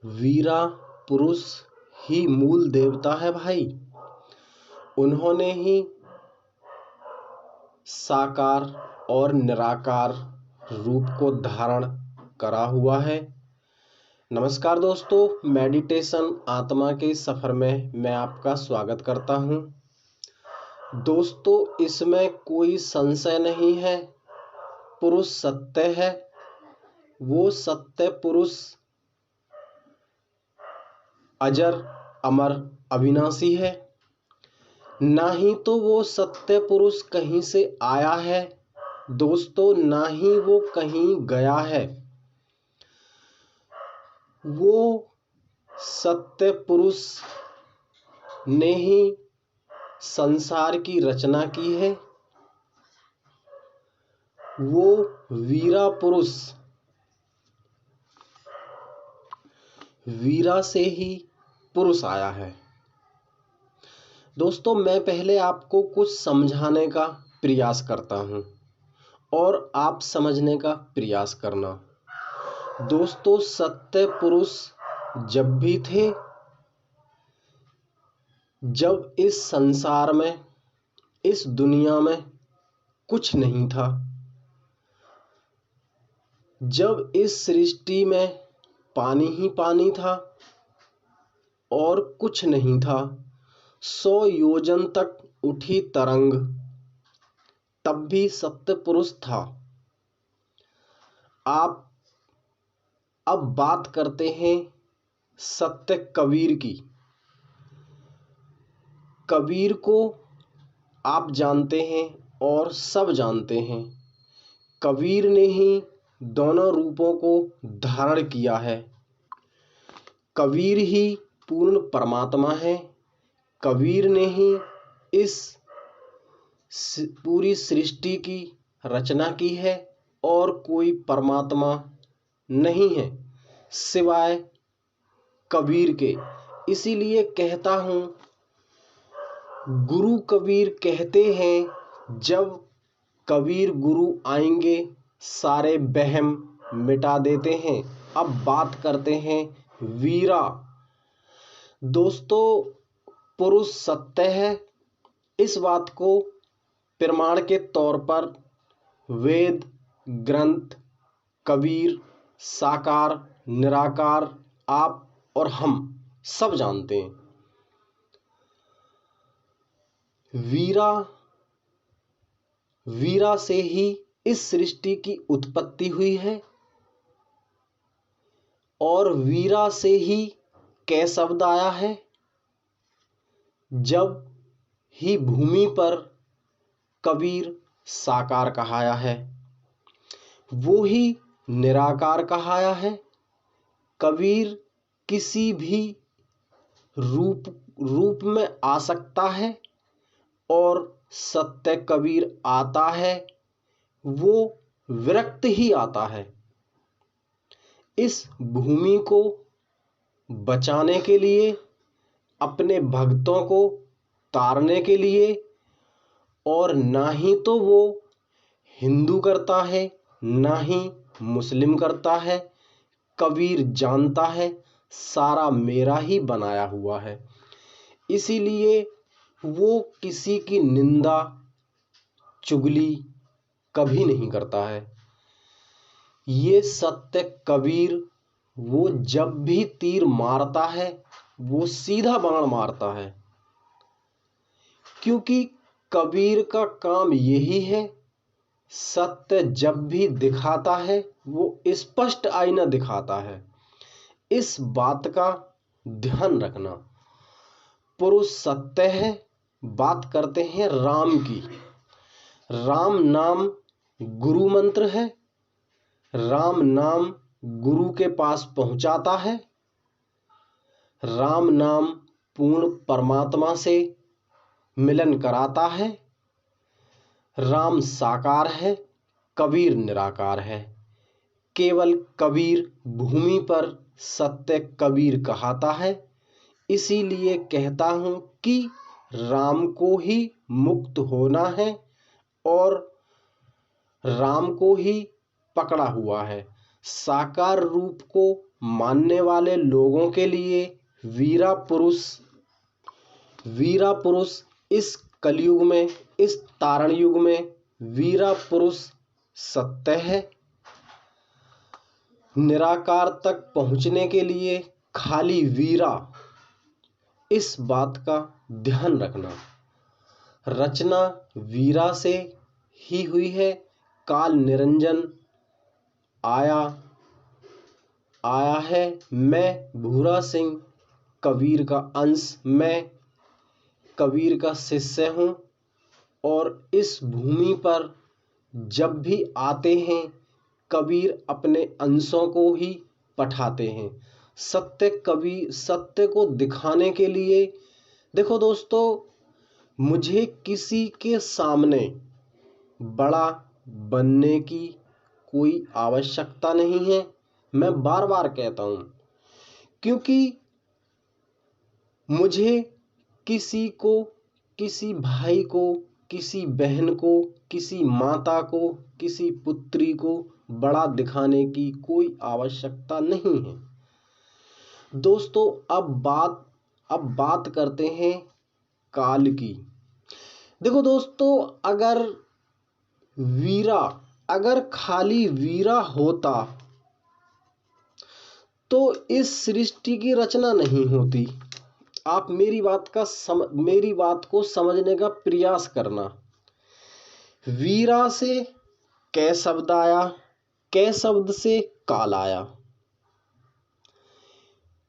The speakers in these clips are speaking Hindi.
वीरा पुरुष ही मूल देवता है भाई। उन्होंने ही साकार और निराकार रूप को धारण करा हुआ है। नमस्कार दोस्तों, मेडिटेशन आत्मा के सफर में मैं आपका स्वागत करता हूं। दोस्तों, इसमें कोई संशय नहीं है, पुरुष सत्य है। वो सत्य पुरुष अजर, अमर, अविनाशी है। ना ही तो वो सत्य पुरुष कहीं से आया है दोस्तों, ना ही वो कहीं गया है। वो सत्य पुरुष ने ही संसार की रचना की है। वो वीरा पुरुष, वीरा से ही पुरुष आया है। दोस्तों, मैं पहले आपको कुछ समझाने का प्रयास करता हूं और आप समझने का प्रयास करना। दोस्तों, सत्य पुरुष जब भी थे, जब इस संसार में, इस दुनिया में कुछ नहीं था, जब इस सृष्टि में पानी ही पानी था और कुछ नहीं था, 100 योजन तक उठी तरंग, तब भी सत्य पुरुष था। आप अब बात करते हैं सत्य कबीर की। कबीर को आप जानते हैं और सब जानते हैं। कबीर ने ही दोनों रूपों को धारण किया है। कबीर ही पूर्ण परमात्मा है। कबीर ने ही इस पूरी सृष्टि की रचना की है और कोई परमात्मा नहीं है सिवाय कबीर के। इसीलिए कहता हूं, गुरु कबीर कहते हैं, जब कबीर गुरु आएंगे सारे वहम मिटा देते हैं। अब बात करते हैं वीरा। दोस्तों, पुरुष सत्य है, इस बात को प्रमाण के तौर पर वेद, ग्रंथ, कबीर, साकार, निराकार, आप और हम सब जानते हैं। वीरा से ही इस सृष्टि की उत्पत्ति हुई है और वीरा से ही कै शब्द आया है। जब ही भूमि पर कबीर साकार कहाया है, वो ही निराकार कहाया है। कबीर किसी भी रूप में आ सकता है और सत्य कबीर आता है, वो विरक्त ही आता है। इस भूमि को बचाने के लिए, अपने भक्तों को तारने के लिए, और ना ही तो वो हिंदू करता है, ना ही मुस्लिम करता है। कबीर जानता है सारा मेरा ही बनाया हुआ है। इसीलिए वो किसी की निंदा, चुगली कभी नहीं करता है। ये सत्य कबीर, वो जब भी तीर मारता है वो सीधा बाण मारता है, क्योंकि कबीर का काम यही है। सत्य जब भी दिखाता है वो स्पष्ट आईना दिखाता है। इस बात का ध्यान रखना। पुरुष सत्य है। बात करते हैं राम की। राम नाम गुरु मंत्र है। राम नाम गुरु के पास पहुंचाता है। राम नाम पूर्ण परमात्मा से मिलन कराता है। राम साकार है, कबीर निराकार है। केवल कबीर भूमि पर सत्य कबीर कहाता है। इसीलिए कहता हूं कि राम को ही मुक्त होना है और राम को ही पकड़ा हुआ है। साकार रूप को मानने वाले लोगों के लिए वीरा पुरुष इस कलयुग में, इस तारण युग में वीरा पुरुष सत्य है। निराकार तक पहुंचने के लिए खाली वीरा, इस बात का ध्यान रखना। रचना वीरा से ही हुई है। काल निरंजन आया है। मैं भूरा सिंह कबीर का अंश, मैं कबीर का शिष्य हूँ और इस भूमि पर जब भी आते हैं कबीर अपने अंशों को ही पठाते हैं। सत्य को दिखाने के लिए, देखो दोस्तों, मुझे किसी के सामने बड़ा बनने की कोई आवश्यकता नहीं है। मैं बार बार कहता हूं, क्योंकि मुझे किसी को, किसी भाई को, किसी बहन को, किसी माता को, किसी पुत्री को बड़ा दिखाने की कोई आवश्यकता नहीं है। दोस्तों, अब बात करते हैं काल की। देखो दोस्तों, अगर खाली वीरा होता तो इस सृष्टि की रचना नहीं होती। आप मेरी बात को समझने का प्रयास करना। वीरा से कै शब्द आया, कै शब्द से काल आया।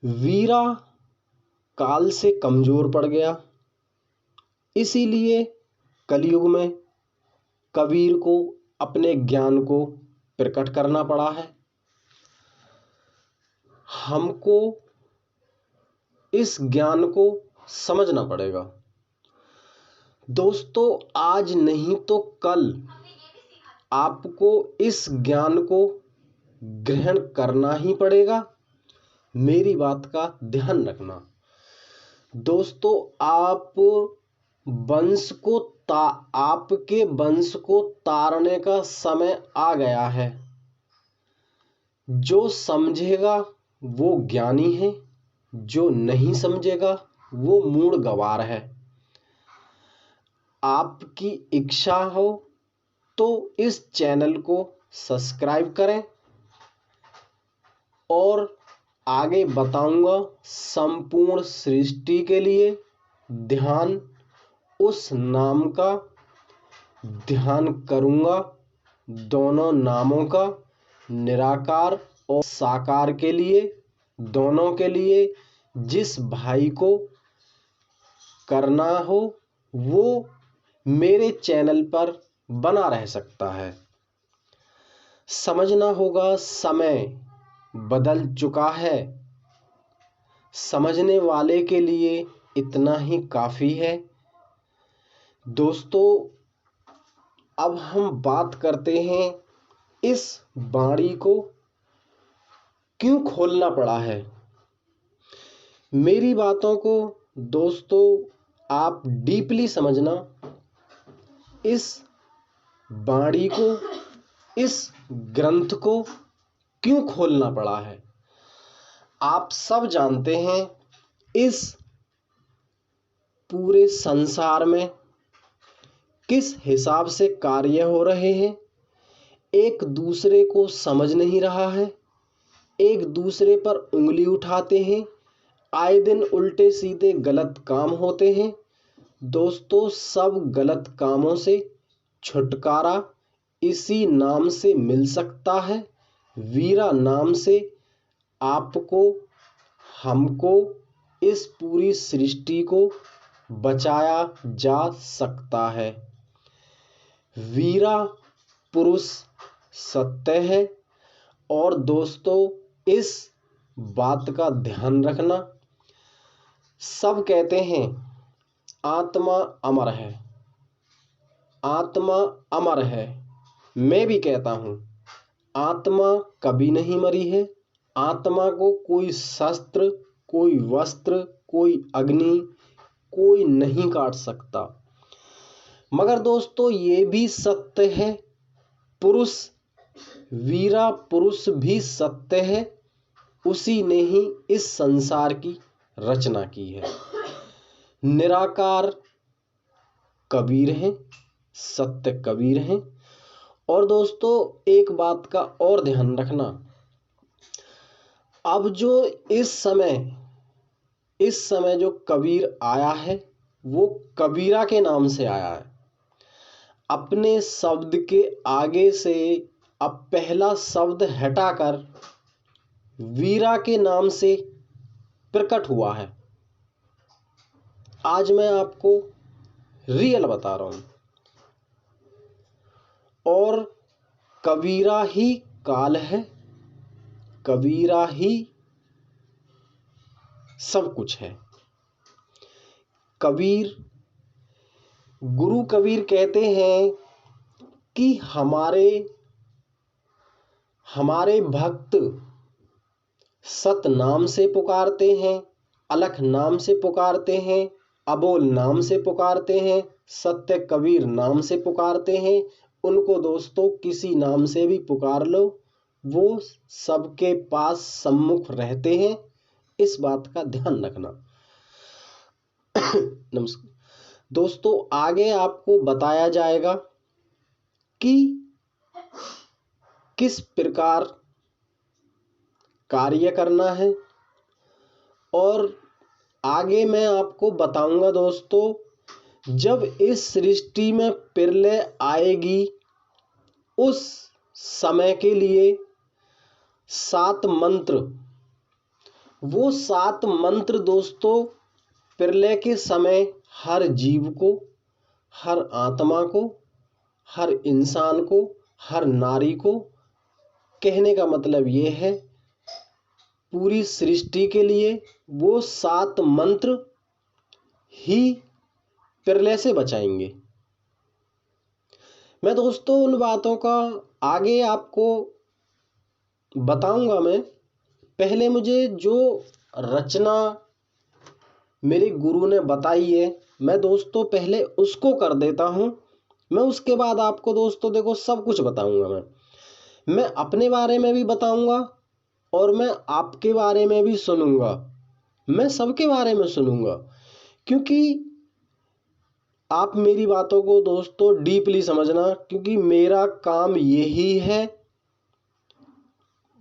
वीरा काल से कमजोर पड़ गया, इसीलिए कलयुग में कबीर को अपने ज्ञान को प्रकट करना पड़ा है। हमको इस ज्ञान को समझना पड़ेगा। दोस्तों, आज नहीं तो कल आपको इस ज्ञान को ग्रहण करना ही पड़ेगा। मेरी बात का ध्यान रखना। दोस्तों, आपके वंश को तारने का समय आ गया है। जो समझेगा वो ज्ञानी है, जो नहीं समझेगा वो मूढ़ गंवार है। आपकी इच्छा हो तो इस चैनल को सब्सक्राइब करें और आगे बताऊंगा। संपूर्ण सृष्टि के लिए ध्यान, उस नाम का ध्यान करूंगा। दोनों नामों का, निराकार और साकार के लिए, दोनों के लिए जिस भाई को करना हो वो मेरे चैनल पर बना रह सकता है। समझना होगा, समय बदल चुका है। समझने वाले के लिए इतना ही काफी है। दोस्तों, अब हम बात करते हैं इस बाणी को क्यों खोलना पड़ा है। मेरी बातों को दोस्तों आप डीपली समझना। इस बाणी को, इस ग्रंथ को क्यों खोलना पड़ा है। आप सब जानते हैं इस पूरे संसार में किस हिसाब से कार्य हो रहे हैं। एक दूसरे को समझ नहीं रहा है, एक दूसरे पर उंगली उठाते हैं। आए दिन उल्टे सीधे गलत काम होते हैं। दोस्तों, सब गलत कामों से छुटकारा इसी नाम से मिल सकता है। वीरा नाम से आपको, हमको, इस पूरी सृष्टि को बचाया जा सकता है। वीरा पुरुष सत्य है। और दोस्तों, इस बात का ध्यान रखना। सब कहते हैं आत्मा अमर है, आत्मा अमर है। मैं भी कहता हूं आत्मा कभी नहीं मरी है। आत्मा को कोई शस्त्र, कोई वस्त्र, कोई अग्नि, कोई नहीं काट सकता। मगर दोस्तों, ये भी सत्य है, पुरुष, वीरा पुरुष भी सत्य है। उसी ने ही इस संसार की रचना की है। निराकार कबीर हैं, सत्य कबीर हैं। और दोस्तों एक बात का और ध्यान रखना, अब जो इस समय जो कबीर आया है वो कबीरा के नाम से आया है। अपने शब्द के आगे से अब पहला शब्द हटाकर वीरा के नाम से प्रकट हुआ है। आज मैं आपको रियल बता रहा हूं। और कबीरा ही काल है, कबीरा ही सब कुछ है। कबीर, गुरु कबीर कहते हैं कि हमारे भक्त सत नाम से पुकारते हैं, अलख नाम से पुकारते हैं, अबोल नाम से पुकारते हैं, सत्य कबीर नाम से पुकारते हैं। उनको दोस्तों किसी नाम से भी पुकार लो, वो सबके पास सम्मुख रहते हैं। इस बात का ध्यान रखना। नमस्कार दोस्तों, आगे आपको बताया जाएगा कि किस प्रकार कार्य करना है। और आगे मैं आपको बताऊंगा दोस्तों, जब इस सृष्टि में प्रलय आएगी उस समय के लिए 7 मंत्र, वो 7 मंत्र दोस्तों प्रलय के समय हर जीव को, हर आत्मा को, हर इंसान को, हर नारी को, कहने का मतलब ये है पूरी सृष्टि के लिए वो 7 मंत्र ही प्रलय से बचाएंगे। मैं दोस्तों उन बातों का आगे आपको बताऊंगा। मैं पहले मुझे जो रचना मेरे गुरु ने बताई है, मैं दोस्तों पहले उसको कर देता हूं। मैं उसके बाद आपको दोस्तों देखो सब कुछ बताऊंगा। मैं अपने बारे में भी बताऊंगा और मैं आपके बारे में भी सुनूंगा। मैं सबके बारे में सुनूंगा, क्योंकि आप मेरी बातों को दोस्तों डीपली समझना, क्योंकि मेरा काम यही है।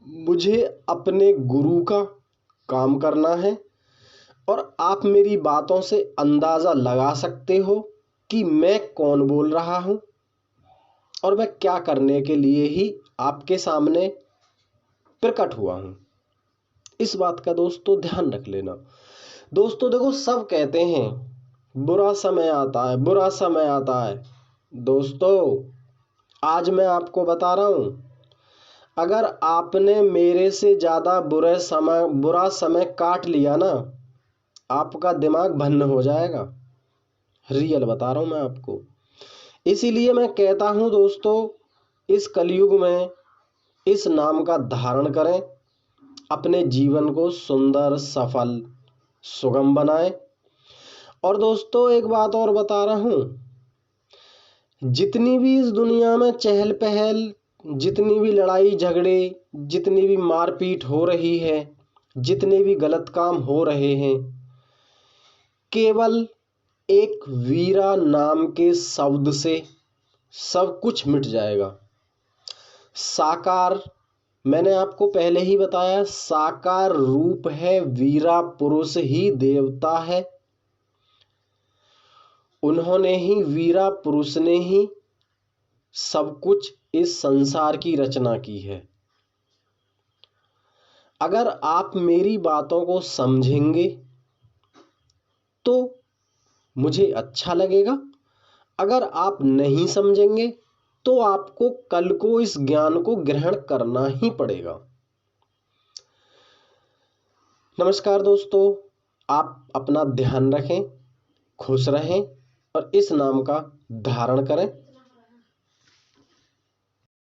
मुझे अपने गुरु का काम करना है और आप मेरी बातों से अंदाजा लगा सकते हो कि मैं कौन बोल रहा हूं और मैं क्या करने के लिए ही आपके सामने प्रकट हुआ हूं। इस बात का दोस्तों ध्यान रख लेना। दोस्तों देखो, सब कहते हैं बुरा समय आता है, बुरा समय आता है। दोस्तों आज मैं आपको बता रहा हूं, अगर आपने मेरे से ज्यादा बुरा समय काट लिया ना, आपका दिमाग भन्न हो जाएगा। रियल बता रहा हूं मैं आपको। इसीलिए मैं कहता हूं दोस्तों, इस कलयुग में इस नाम का धारण करें, अपने जीवन को सुंदर, सफल, सुगम बनाएं। और दोस्तों एक बात और बता रहा हूं, जितनी भी इस दुनिया में चहल पहल, जितनी भी लड़ाई झगड़े, जितनी भी मारपीट हो रही है, जितने भी गलत काम हो रहे हैं, केवल एक वीरा नाम के शब्द से सब कुछ मिट जाएगा। साकार, मैंने आपको पहले ही बताया, साकार रूप है, वीरा पुरुष ही देवता है। उन्होंने ही, वीरा पुरुष ने ही सब कुछ इस संसार की रचना की है। अगर आप मेरी बातों को समझेंगे तो मुझे अच्छा लगेगा, अगर आप नहीं समझेंगे तो आपको कल को इस ज्ञान को ग्रहण करना ही पड़ेगा। नमस्कार दोस्तों, आप अपना ध्यान रखें, खुश रहें और इस नाम का धारण करें।